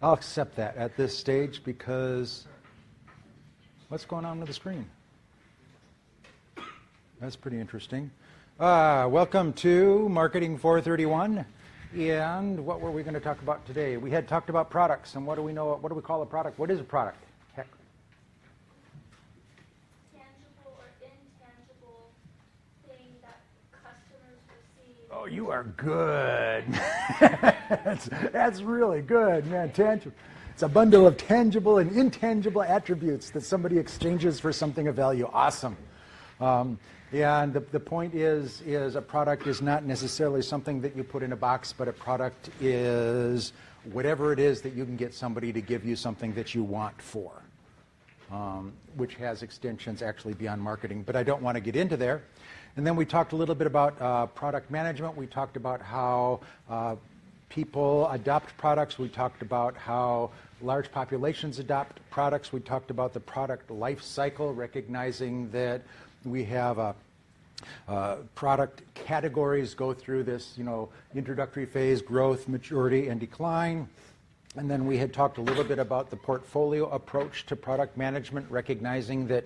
I'll accept that at this stage because what's going on with the screen? That's pretty interesting. Welcome to Marketing 431. And what were we going to talk about today? We had talked about products, and what do we know? What do we call a product? What is a product? Heck. Tangible or intangible thing that customers receive. Oh, you are good. that's really good, man. Tangible. It's a bundle of tangible and intangible attributes that somebody exchanges for something of value. Awesome. And the point is a product is not necessarily something that you put in a box, but a product is whatever it is that you can get somebody to give you something that you want for, which has extensions actually beyond marketing. But I don't want to get into there. And then we talked a little bit about product management. We talked about how people adopt products. We talked about how large populations adopt products. We talked about the product life cycle, recognizing that we have product categories go through this, introductory phase, growth, maturity, and decline. And then we had talked a little bit about the portfolio approach to product management, recognizing that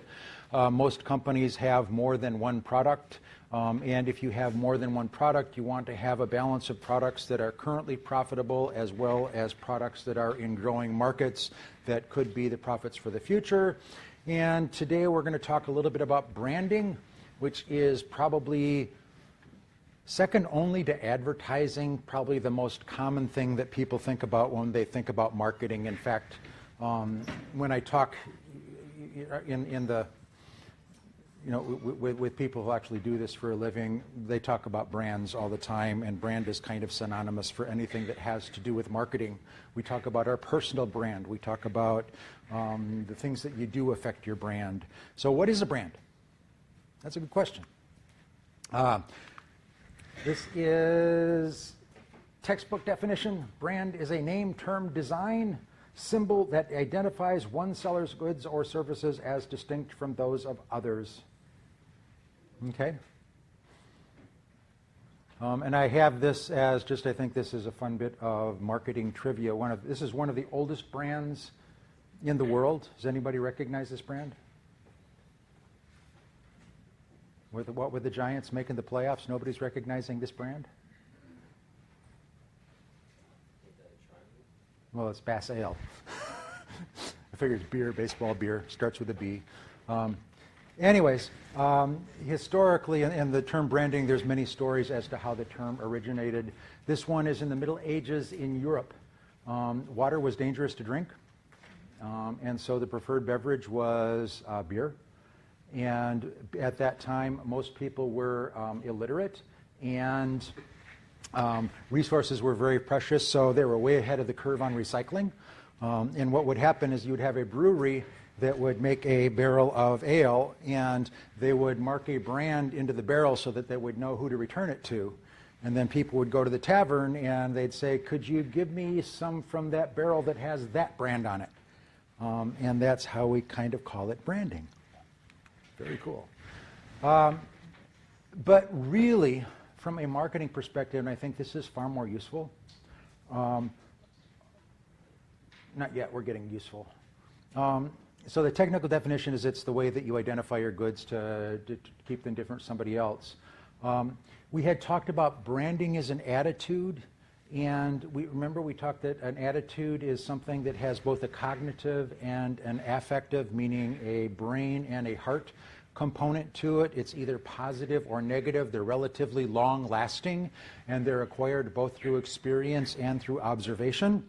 most companies have more than one product. And if you have more than one product, you want to have a balance of products that are currently profitable as well as products that are in growing markets that could be the profits for the future. And today we're going to talk a little bit about branding, which is probably second only to advertising, probably the most common thing that people think about when they think about marketing. In fact, when I talk in the with people who actually do this for a living, they talk about brands all the time, and brand is kind of synonymous for anything that has to do with marketing. We talk about our personal brand. We talk about the things that you do affect your brand. So what is a brand? That's a good question. This is textbook definition. Brand is a name, term, design, symbol that identifies one seller's goods or services as distinct from those of others. Okay? And I have this as just, I think this is a fun bit of marketing trivia. This is one of the oldest brands in the world. Does anybody recognize this brand? What were the Giants making the playoffs? Nobody's recognizing this brand? Well, it's Bass Ale. I figure it's beer, baseball beer, starts with a B. Historically, in the term branding, there's many stories as to how the term originated. This one is in the Middle Ages in Europe. Water was dangerous to drink, and so the preferred beverage was beer. And at that time, most people were illiterate, and resources were very precious, so they were way ahead of the curve on recycling. And what would happen is you would have a brewery that would make a barrel of ale, and they would mark a brand into the barrel so that they would know who to return it to. And then people would go to the tavern, and they'd say, could you give me some from that barrel that has that brand on it? And that's how we kind of call it branding. Very cool. But really, from a marketing perspective, and I think this is far more useful. Not yet, we're getting useful. So the technical definition is it's the way that you identify your goods to keep them different from somebody else. We had talked about branding as an attitude, and we talked that an attitude is something that has both a cognitive and an affective, meaning a brain and a heart component to it. It's either positive or negative. They're relatively long-lasting, and they're acquired both through experience and through observation.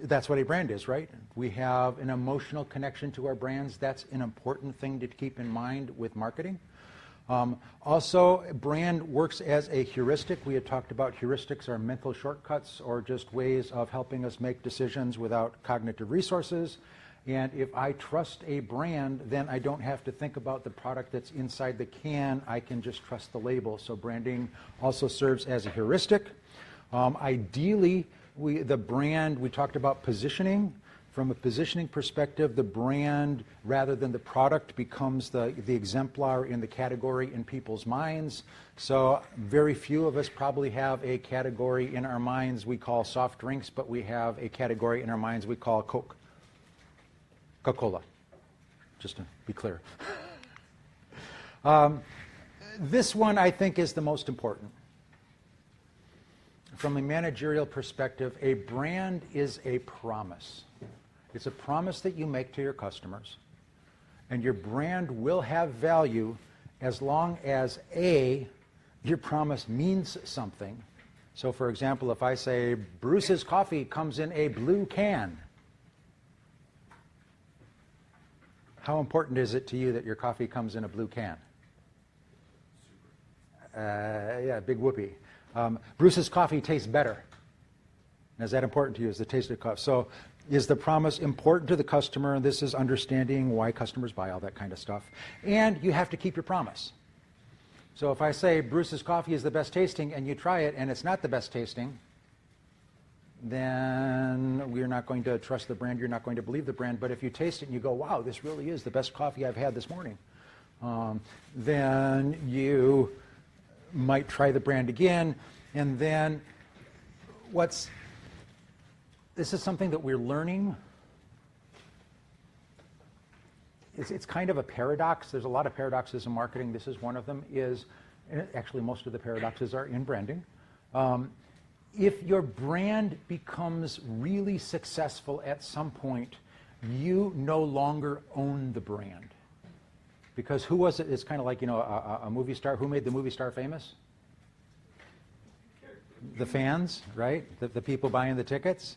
That's what a brand is, right? We have an emotional connection to our brands. That's an important thing to keep in mind with marketing. Also, brand works as a heuristic. We had talked about heuristics are mental shortcuts or just ways of helping us make decisions without cognitive resources. And if I trust a brand, then I don't have to think about the product that's inside the can. I can just trust the label. So branding also serves as a heuristic. Ideally, we talked about positioning. From a positioning perspective, the brand, rather than the product, becomes the exemplar in the category in people's minds. So very few of us probably have a category in our minds we call soft drinks, but we have a category in our minds we call Coke. Coca-Cola, just to be clear. This one, I think, is the most important. From a managerial perspective, a brand is a promise. It's a promise that you make to your customers. And your brand will have value as long as, A, your promise means something. So, for example, if I say, Bruce's coffee comes in a blue can, how important is it to you that your coffee comes in a blue can? Yeah, big whoopee. Bruce's coffee tastes better. Is that important to you? Is the taste of coffee? So is the promise important to the customer? This is understanding why customers buy, all that kind of stuff. And you have to keep your promise. So if I say Bruce's coffee is the best tasting and you try it and it's not the best tasting, then we're not going to trust the brand, you're not going to believe the brand. But if you taste it and you go, wow, this really is the best coffee I've had this morning, then you might try the brand again. And then this is something that we're learning. It's kind of a paradox. There's a lot of paradoxes in marketing. This is one of them. Actually, most of the paradoxes are in branding. If your brand becomes really successful at some point, you no longer own the brand. Because who was it? It's kind of like, a movie star. Who made the movie star famous? The fans, right? The people buying the tickets.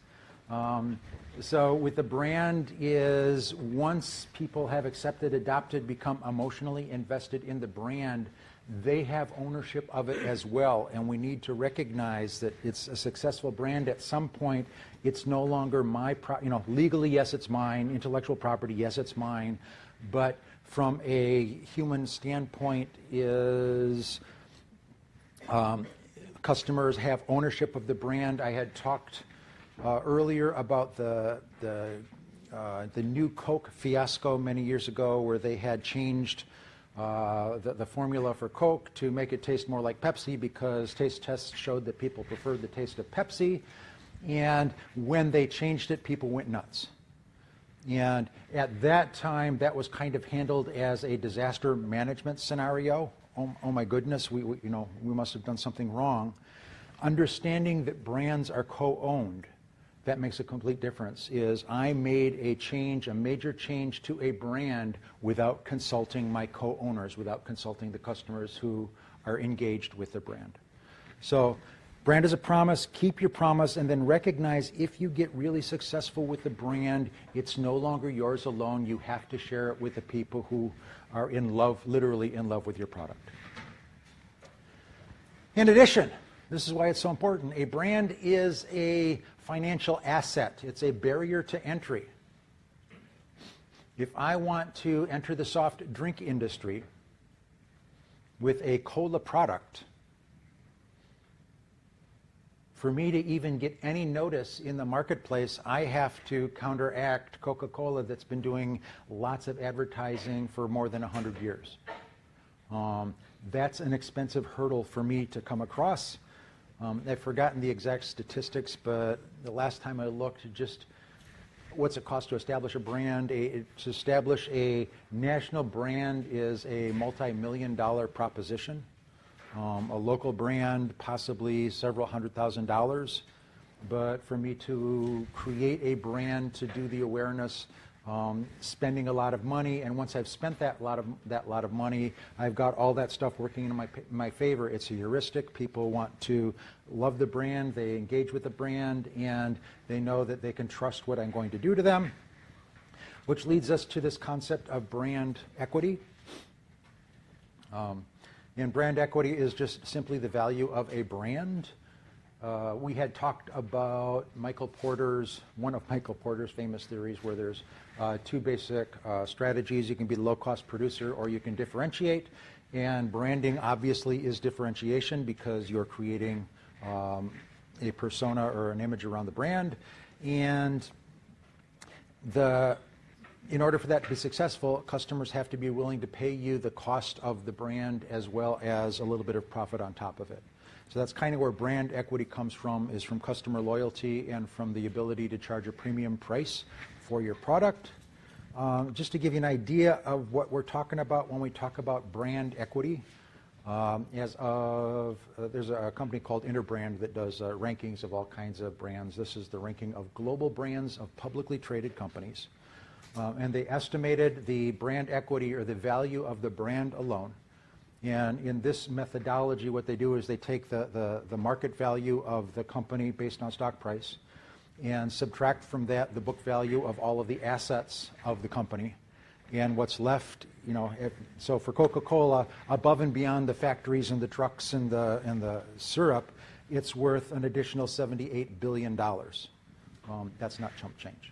So with the brand is once people have accepted, adopted, become emotionally invested in the brand, they have ownership of it as well. And we need to recognize that it's a successful brand. At some point, it's no longer my, legally, yes, it's mine. Intellectual property, yes, it's mine. But from a human standpoint is customers have ownership of the brand. I had talked earlier about the new Coke fiasco many years ago, where they had changed the formula for Coke to make it taste more like Pepsi because taste tests showed that people preferred the taste of Pepsi. And when they changed it, people went nuts. And at that time, that was kind of handled as a disaster management scenario. Oh my goodness, we must have done something wrong. Understanding that brands are co-owned, that makes a complete difference. Is I made a major change to a brand without consulting my co-owners, without consulting the customers who are engaged with the brand. So brand is a promise, keep your promise, and then recognize if you get really successful with the brand, it's no longer yours alone. You have to share it with the people who are in love, literally in love with your product. In addition, this is why it's so important, a brand is a financial asset. It's a barrier to entry. If I want to enter the soft drink industry with a cola product, for me to even get any notice in the marketplace, I have to counteract Coca-Cola that's been doing lots of advertising for more than 100 years. That's an expensive hurdle for me to come across. I've forgotten the exact statistics, but the last time I looked, just what's it cost to establish a brand? To establish a national brand is a multi-million-dollar proposition. A local brand, possibly several $100,000. But for me to create a brand, to do the awareness, spending a lot of money, and once I've spent that lot of money, I've got all that stuff working in my favor. It's a heuristic. People want to love the brand, they engage with the brand, and they know that they can trust what I'm going to do to them, which leads us to this concept of brand equity. And brand equity is just simply the value of a brand. We had talked about one of Michael Porter's famous theories, where there's two basic strategies. You can be a low-cost producer or you can differentiate. And branding obviously is differentiation because you're creating a persona or an image around the brand. And in order for that to be successful, customers have to be willing to pay you the cost of the brand as well as a little bit of profit on top of it. So that's kind of where brand equity comes from, is from customer loyalty and from the ability to charge a premium price for your product. Just to give you an idea of what we're talking about when we talk about brand equity, there's a company called Interbrand that does rankings of all kinds of brands. This is the ranking of global brands of publicly traded companies. And they estimated the brand equity, or the value of the brand alone. And in this methodology, what they do is they take the market value of the company based on stock price and subtract from that the book value of all of the assets of the company. And what's left, so for Coca-Cola, above and beyond the factories and the trucks and the syrup, it's worth an additional $78 billion. That's not chump change.